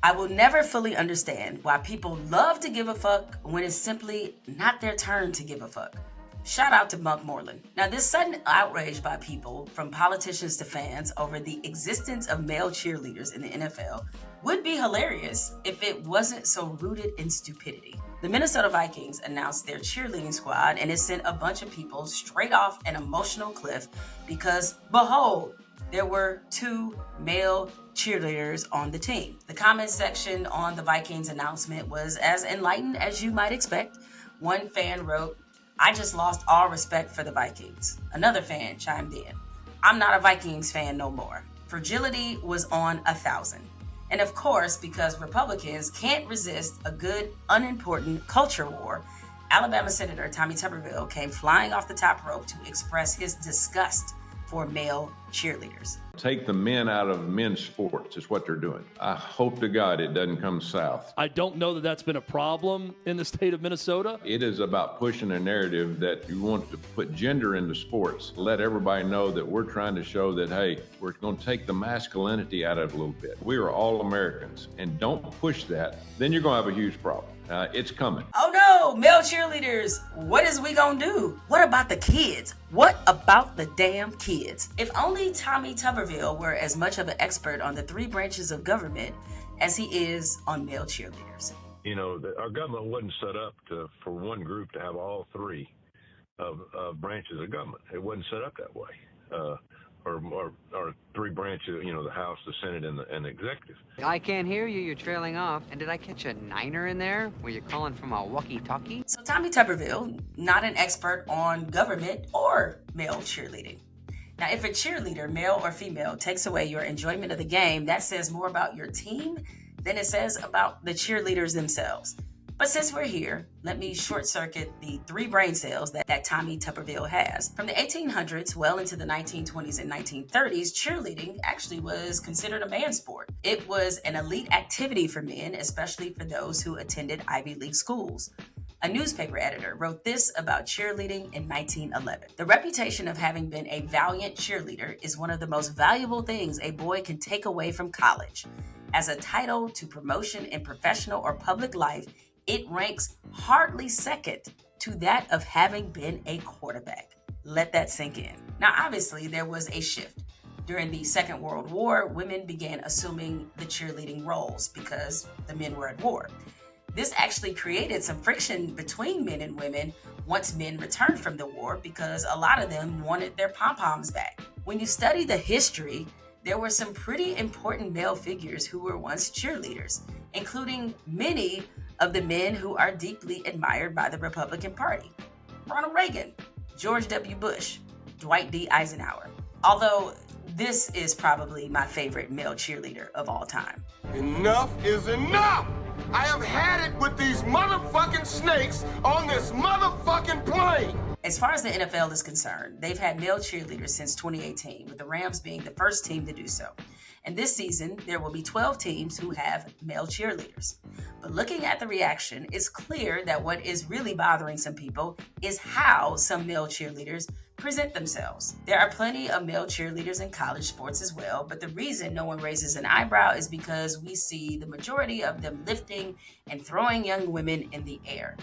I will never fully understand why people love to give a fuck when it's simply not their turn to give a fuck. Shout out to Monk Moreland. Now, this sudden outrage by people, from politicians to fans, over the existence of male cheerleaders in the NFL would be hilarious if it wasn't so rooted in stupidity. The Minnesota Vikings announced their cheerleading squad, and it sent a bunch of people straight off an emotional cliff because, behold, there were 2 male cheerleaders on the team. The comment section on the Vikings announcement was as enlightened as you might expect. One fan wrote, "I just lost all respect for the Vikings." Another fan chimed in, "I'm not a Vikings fan no more." Fragility was on 1,000. And of course, because Republicans can't resist a good, unimportant culture war, Alabama Senator Tommy Tuberville came flying off the top rope to express his disgust for male cheerleaders. Take the men out of men's sports is what they're doing. I hope to God it doesn't come south. I don't know that that's been a problem in the state of Minnesota. It is about pushing a narrative that you want to put gender into sports. Let everybody know that we're trying to show that, hey, we're going to take the masculinity out of it a little bit. We are all Americans, and don't push that. Then you're going to have a huge problem. It's coming. Oh no, male cheerleaders, what is we gonna do? What about the kids? What about the damn kids? If only Tommy Tuberville were as much of an expert on the 3 branches of government as he is on male cheerleaders. You know, our government wasn't set up for one group to have all 3 of branches of government. It wasn't set up that way. Or 3 branches, you know, the House, the Senate, and the executive. I can't hear you. You're trailing off. And did I catch a niner in there? Were you calling from a walkie-talkie? So Tommy Tuberville, not an expert on government or male cheerleading. Now, if a cheerleader, male or female, takes away your enjoyment of the game, that says more about your team than it says about the cheerleaders themselves. But since we're here, let me short circuit the 3 brain cells that Tommy Tuberville has. From the 1800s well into the 1920s and 1930s, cheerleading actually was considered a man's sport. It was an elite activity for men, especially for those who attended Ivy League schools. A newspaper editor wrote this about cheerleading in 1911. "The reputation of having been a valiant cheerleader is one of the most valuable things a boy can take away from college. As a title to promotion in professional or public life, it ranks hardly second to that of having been a quarterback." Let that sink in. Now, obviously, there was a shift. During the Second World War, women began assuming the cheerleading roles because the men were at war. This actually created some friction between men and women once men returned from the war because a lot of them wanted their pom-poms back. When you study the history, there were some pretty important male figures who were once cheerleaders, including many of the men who are deeply admired by the Republican Party. Ronald Reagan, George W. Bush, Dwight D. Eisenhower. Although this is probably my favorite male cheerleader of all time. Enough is enough! I have had it with these motherfucking snakes on this motherfucking plane! As far as the NFL is concerned, they've had male cheerleaders since 2018, with the Rams being the first team to do so. And this season, there will be 12 teams who have male cheerleaders. But looking at the reaction, it's clear that what is really bothering some people is how some male cheerleaders present themselves. There are plenty of male cheerleaders in college sports as well, but the reason no one raises an eyebrow is because we see the majority of them lifting and throwing young women in the air.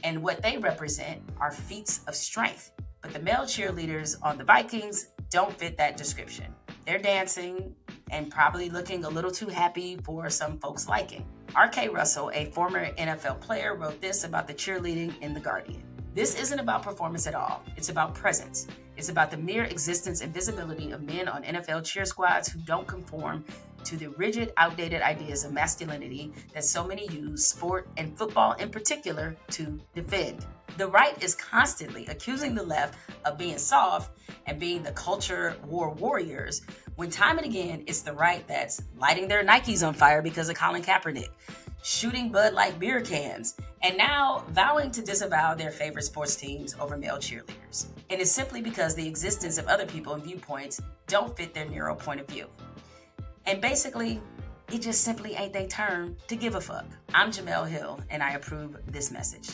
And what they represent are feats of strength. But the male cheerleaders on the Vikings don't fit that description. They're dancing and probably looking a little too happy for some folks' liking. R.K. Russell, a former NFL player, wrote this about the cheerleading in The Guardian. "This isn't about performance at all. It's about presence. It's about the mere existence and visibility of men on NFL cheer squads who don't conform to the rigid, outdated ideas of masculinity that so many use sport and football in particular to defend. The right is constantly accusing the left of being soft and being the culture war warriors, when time and again it's the right that's lighting their Nikes on fire because of Colin Kaepernick, shooting Bud Light beer cans, and now vowing to disavow their favorite sports teams over male cheerleaders. And it's simply because the existence of other people and viewpoints don't fit their narrow point of view. And basically, it just simply ain't their turn to give a fuck. I'm Jemele Hill, and I approve this message.